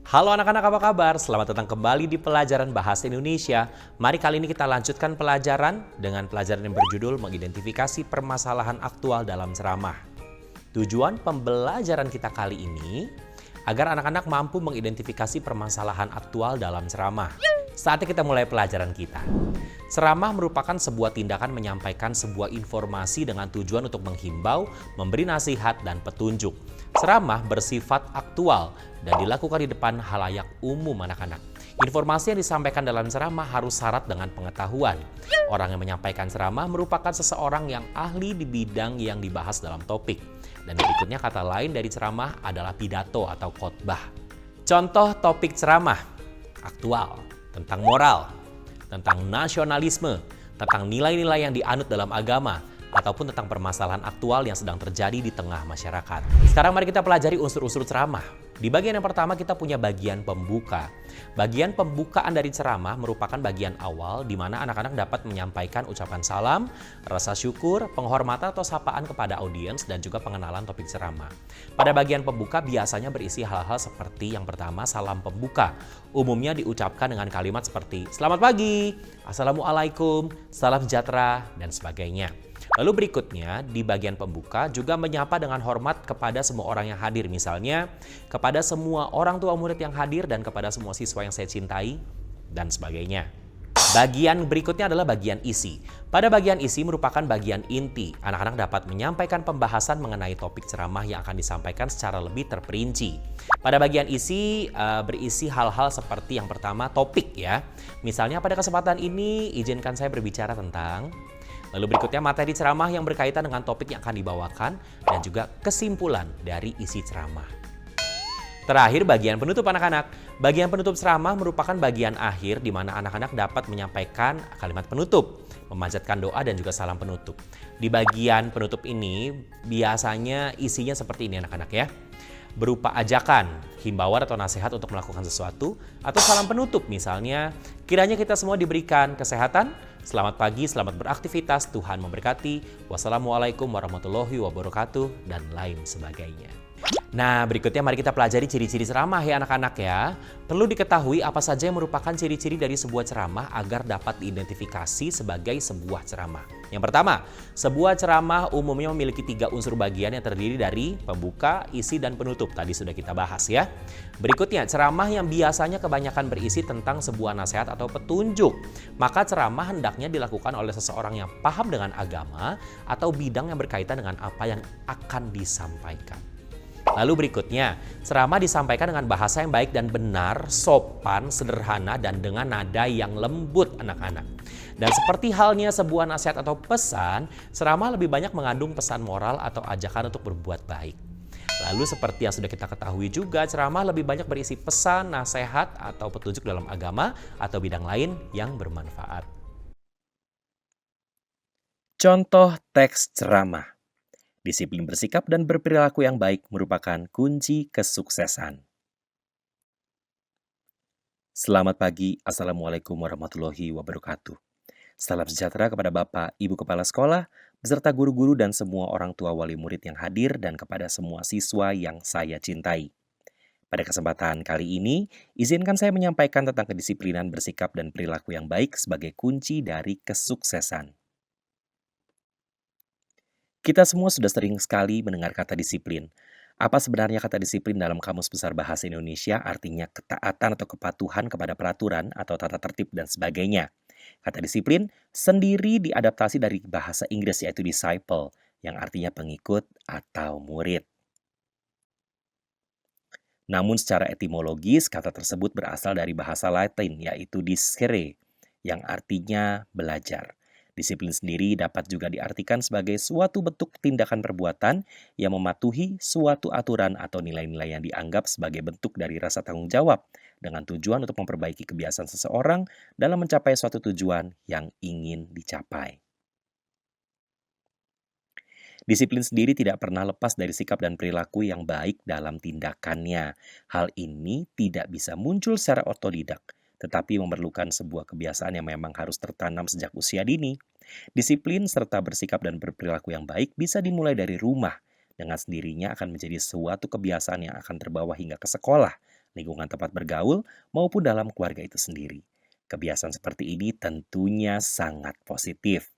Halo anak-anak, apa kabar? Selamat datang kembali di pelajaran Bahasa Indonesia. Mari kali ini kita lanjutkan pelajaran dengan pelajaran yang berjudul mengidentifikasi permasalahan aktual dalam ceramah. Tujuan pembelajaran kita kali ini agar anak-anak mampu mengidentifikasi permasalahan aktual dalam ceramah. Saatnya kita mulai pelajaran kita. Ceramah merupakan sebuah tindakan menyampaikan sebuah informasi dengan tujuan untuk menghimbau, memberi nasihat, dan petunjuk. Ceramah bersifat aktual dan dilakukan di depan halayak umum anak-anak. Informasi yang disampaikan dalam ceramah harus syarat dengan pengetahuan. Orang yang menyampaikan ceramah merupakan seseorang yang ahli di bidang yang dibahas dalam topik. Dan berikutnya kata lain dari ceramah adalah pidato atau khotbah. Contoh topik ceramah aktual tentang moral, tentang nasionalisme, tentang nilai-nilai yang dianut dalam agama, ataupun tentang permasalahan aktual yang sedang terjadi di tengah masyarakat. Sekarang mari kita pelajari unsur-unsur ceramah. Di bagian yang pertama kita punya bagian pembuka. Bagian pembukaan dari ceramah merupakan bagian awal di mana anak-anak dapat menyampaikan ucapan salam, rasa syukur, penghormatan atau sapaan kepada audiens, dan juga pengenalan topik ceramah. Pada bagian pembuka biasanya berisi hal-hal seperti yang pertama, salam pembuka. Umumnya diucapkan dengan kalimat seperti selamat pagi, assalamualaikum, salam sejahtera, dan sebagainya. Lalu berikutnya di bagian pembuka juga menyapa dengan hormat kepada semua orang yang hadir. Misalnya kepada semua orang tua murid yang hadir dan kepada semua siswa yang saya cintai dan sebagainya. Bagian berikutnya adalah bagian isi. Pada bagian isi merupakan bagian inti. Anak-anak dapat menyampaikan pembahasan mengenai topik ceramah yang akan disampaikan secara lebih terperinci. Pada bagian isi berisi hal-hal seperti yang pertama topik ya. Misalnya pada kesempatan ini izinkan saya berbicara tentang. Lalu berikutnya materi ceramah yang berkaitan dengan topik yang akan dibawakan dan juga kesimpulan dari isi ceramah. Terakhir bagian penutup anak-anak. Bagian penutup ceramah merupakan bagian akhir di mana anak-anak dapat menyampaikan kalimat penutup, memanjatkan doa dan juga salam penutup. Di bagian penutup ini biasanya isinya seperti ini anak-anak ya. Berupa ajakan, himbauan atau nasihat untuk melakukan sesuatu, atau salam penutup misalnya, kiranya kita semua diberikan kesehatan, selamat pagi, selamat beraktivitas, Tuhan memberkati, wassalamualaikum warahmatullahi wabarakatuh, dan lain sebagainya. Nah, berikutnya mari kita pelajari ciri-ciri ceramah ya anak-anak ya. Perlu diketahui apa saja yang merupakan ciri-ciri dari sebuah ceramah agar dapat diidentifikasi sebagai sebuah ceramah. Yang pertama, sebuah ceramah umumnya memiliki 3 unsur bagian yang terdiri dari pembuka, isi, dan penutup. Tadi sudah kita bahas ya. Berikutnya, ceramah yang biasanya kebanyakan berisi tentang sebuah nasihat atau petunjuk. Maka ceramah hendaknya dilakukan oleh seseorang yang paham dengan agama atau bidang yang berkaitan dengan apa yang akan disampaikan. Lalu berikutnya, ceramah disampaikan dengan bahasa yang baik dan benar, sopan, sederhana, dan dengan nada yang lembut anak-anak. Dan seperti halnya sebuah nasihat atau pesan, ceramah lebih banyak mengandung pesan moral atau ajakan untuk berbuat baik. Lalu seperti yang sudah kita ketahui juga, ceramah lebih banyak berisi pesan, nasihat, atau petunjuk dalam agama atau bidang lain yang bermanfaat. Contoh teks ceramah. Disiplin bersikap dan berperilaku yang baik merupakan kunci kesuksesan. Selamat pagi, assalamualaikum warahmatullahi wabarakatuh. Salam sejahtera kepada Bapak, Ibu Kepala Sekolah, beserta guru-guru dan semua orang tua wali murid yang hadir dan kepada semua siswa yang saya cintai. Pada kesempatan kali ini, izinkan saya menyampaikan tentang kedisiplinan bersikap dan perilaku yang baik sebagai kunci dari kesuksesan. Kita semua sudah sering sekali mendengar kata disiplin. Apa sebenarnya kata disiplin dalam Kamus Besar Bahasa Indonesia? Artinya ketaatan atau kepatuhan kepada peraturan atau tata tertib dan sebagainya. Kata disiplin sendiri diadaptasi dari bahasa Inggris yaitu disciple, yang artinya pengikut atau murid. Namun secara etimologis kata tersebut berasal dari bahasa Latin yaitu discere, yang artinya belajar. Disiplin sendiri dapat juga diartikan sebagai suatu bentuk tindakan perbuatan yang mematuhi suatu aturan atau nilai-nilai yang dianggap sebagai bentuk dari rasa tanggung jawab dengan tujuan untuk memperbaiki kebiasaan seseorang dalam mencapai suatu tujuan yang ingin dicapai. Disiplin sendiri tidak pernah lepas dari sikap dan perilaku yang baik dalam tindakannya. Hal ini tidak bisa muncul secara otodidak, tetapi memerlukan sebuah kebiasaan yang memang harus tertanam sejak usia dini. Disiplin serta bersikap dan berperilaku yang baik bisa dimulai dari rumah, dengan sendirinya akan menjadi suatu kebiasaan yang akan terbawa hingga ke sekolah, lingkungan tempat bergaul, maupun dalam keluarga itu sendiri. Kebiasaan seperti ini tentunya sangat positif.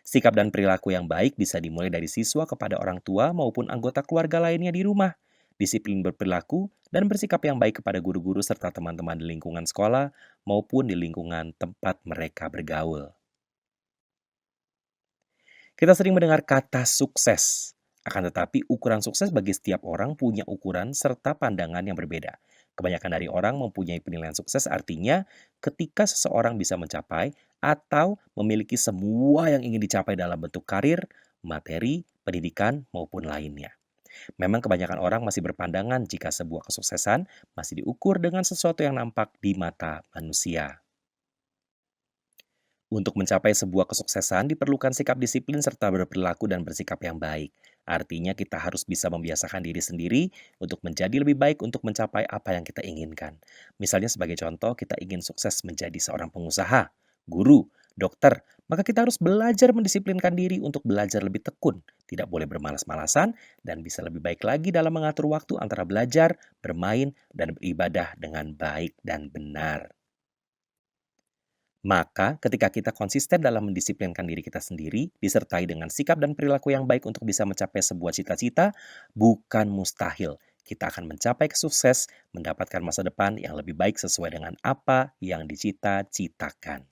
Sikap dan perilaku yang baik bisa dimulai dari siswa kepada orang tua maupun anggota keluarga lainnya di rumah. Disiplin berperilaku dan bersikap yang baik kepada guru-guru serta teman-teman di lingkungan sekolah maupun di lingkungan tempat mereka bergaul. Kita sering mendengar kata sukses. Akan tetapi ukuran sukses bagi setiap orang punya ukuran serta pandangan yang berbeda. Kebanyakan dari orang mempunyai penilaian sukses artinya ketika seseorang bisa mencapai atau memiliki semua yang ingin dicapai dalam bentuk karir, materi, pendidikan, maupun lainnya. Memang kebanyakan orang masih berpandangan jika sebuah kesuksesan masih diukur dengan sesuatu yang nampak di mata manusia. Untuk mencapai sebuah kesuksesan diperlukan sikap disiplin serta berperilaku dan bersikap yang baik. Artinya kita harus bisa membiasakan diri sendiri untuk menjadi lebih baik untuk mencapai apa yang kita inginkan. Misalnya sebagai contoh, kita ingin sukses menjadi seorang pengusaha, guru, dokter, maka kita harus belajar mendisiplinkan diri untuk belajar lebih tekun. Tidak boleh bermalas-malasan dan bisa lebih baik lagi dalam mengatur waktu antara belajar, bermain, dan beribadah dengan baik dan benar. Maka, ketika kita konsisten dalam mendisiplinkan diri kita sendiri, disertai dengan sikap dan perilaku yang baik untuk bisa mencapai sebuah cita-cita, bukan mustahil. Kita akan mencapai kesukses, mendapatkan masa depan yang lebih baik sesuai dengan apa yang dicita-citakan.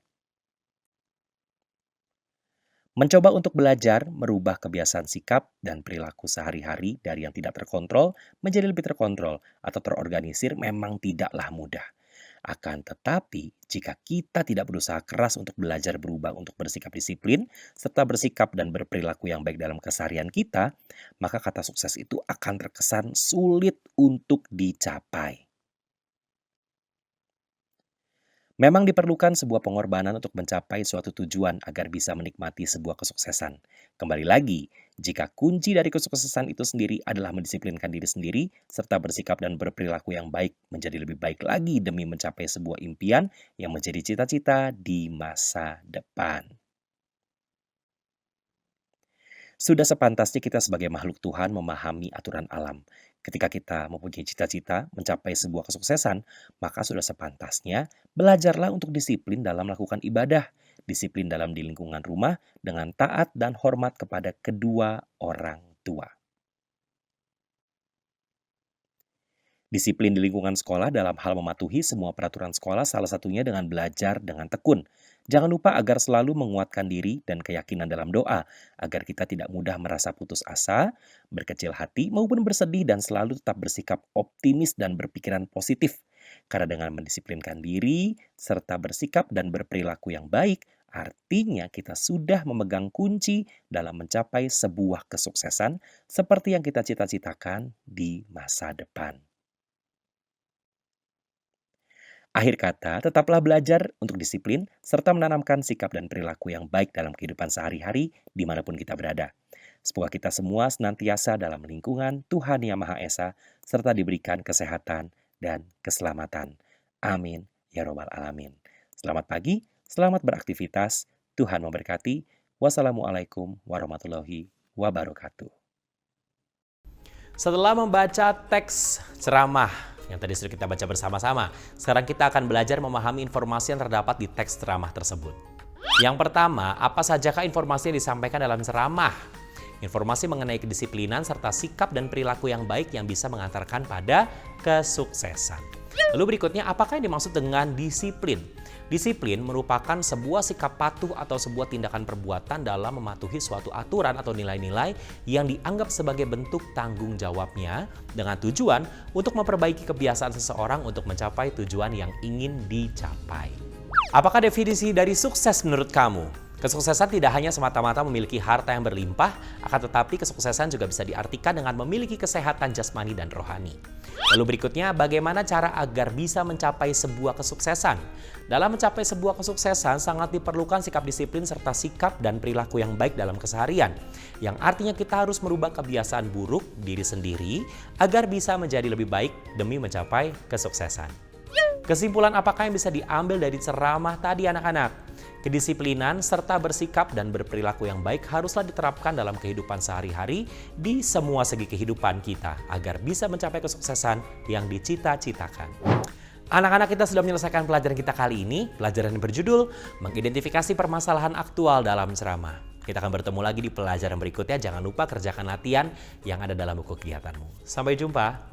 Mencoba untuk belajar merubah kebiasaan sikap dan perilaku sehari-hari dari yang tidak terkontrol menjadi lebih terkontrol atau terorganisir memang tidaklah mudah. Akan tetapi, jika kita tidak berusaha keras untuk belajar berubah untuk bersikap disiplin, serta bersikap dan berperilaku yang baik dalam keseharian kita, maka kata sukses itu akan terkesan sulit untuk dicapai. Memang diperlukan sebuah pengorbanan untuk mencapai suatu tujuan agar bisa menikmati sebuah kesuksesan. Kembali lagi, jika kunci dari kesuksesan itu sendiri adalah mendisiplinkan diri sendiri, serta bersikap dan berperilaku yang baik menjadi lebih baik lagi demi mencapai sebuah impian yang menjadi cita-cita di masa depan. Sudah sepantasnya kita sebagai makhluk Tuhan memahami aturan alam. Ketika kita mempunyai cita-cita mencapai sebuah kesuksesan, maka sudah sepantasnya belajarlah untuk disiplin dalam melakukan ibadah, disiplin dalam di lingkungan rumah dengan taat dan hormat kepada kedua orang tua. Disiplin di lingkungan sekolah dalam hal mematuhi semua peraturan sekolah salah satunya dengan belajar dengan tekun. Jangan lupa agar selalu menguatkan diri dan keyakinan dalam doa, agar kita tidak mudah merasa putus asa, berkecil hati maupun bersedih dan selalu tetap bersikap optimis dan berpikiran positif. Karena dengan mendisiplinkan diri, serta bersikap dan berperilaku yang baik, artinya kita sudah memegang kunci dalam mencapai sebuah kesuksesan seperti yang kita cita-citakan di masa depan. Akhir kata, tetaplah belajar untuk disiplin serta menanamkan sikap dan perilaku yang baik dalam kehidupan sehari-hari dimanapun kita berada. Semoga kita semua senantiasa dalam lingkungan Tuhan Yang Maha Esa serta diberikan kesehatan dan keselamatan. Amin. Ya Robbal Alamin. Selamat pagi, selamat beraktivitas. Tuhan memberkati. Wassalamualaikum warahmatullahi wabarakatuh. Setelah membaca teks ceramah yang tadi sudah kita baca bersama-sama, sekarang kita akan belajar memahami informasi yang terdapat di teks ceramah tersebut. Yang pertama, apa sajakah informasi yang disampaikan dalam ceramah? Informasi mengenai kedisiplinan serta sikap dan perilaku yang baik yang bisa mengantarkan pada kesuksesan. Lalu berikutnya, apakah yang dimaksud dengan disiplin? Disiplin merupakan sebuah sikap patuh atau sebuah tindakan perbuatan dalam mematuhi suatu aturan atau nilai-nilai yang dianggap sebagai bentuk tanggung jawabnya dengan tujuan untuk memperbaiki kebiasaan seseorang untuk mencapai tujuan yang ingin dicapai. Apakah definisi dari sukses menurut kamu? Kesuksesan tidak hanya semata-mata memiliki harta yang berlimpah, akan tetapi kesuksesan juga bisa diartikan dengan memiliki kesehatan jasmani dan rohani. Lalu berikutnya, bagaimana cara agar bisa mencapai sebuah kesuksesan? Dalam mencapai sebuah kesuksesan, sangat diperlukan sikap disiplin serta sikap dan perilaku yang baik dalam keseharian. Yang artinya kita harus merubah kebiasaan buruk diri sendiri agar bisa menjadi lebih baik demi mencapai kesuksesan. Kesimpulan apakah yang bisa diambil dari ceramah tadi anak-anak? Kedisiplinan serta bersikap dan berperilaku yang baik haruslah diterapkan dalam kehidupan sehari-hari di semua segi kehidupan kita agar bisa mencapai kesuksesan yang dicita-citakan. Anak-anak, kita sudah menyelesaikan pelajaran kita kali ini, pelajaran yang berjudul mengidentifikasi permasalahan aktual dalam ceramah. Kita akan bertemu lagi di pelajaran berikutnya. Jangan lupa kerjakan latihan yang ada dalam buku kegiatanmu. Sampai jumpa.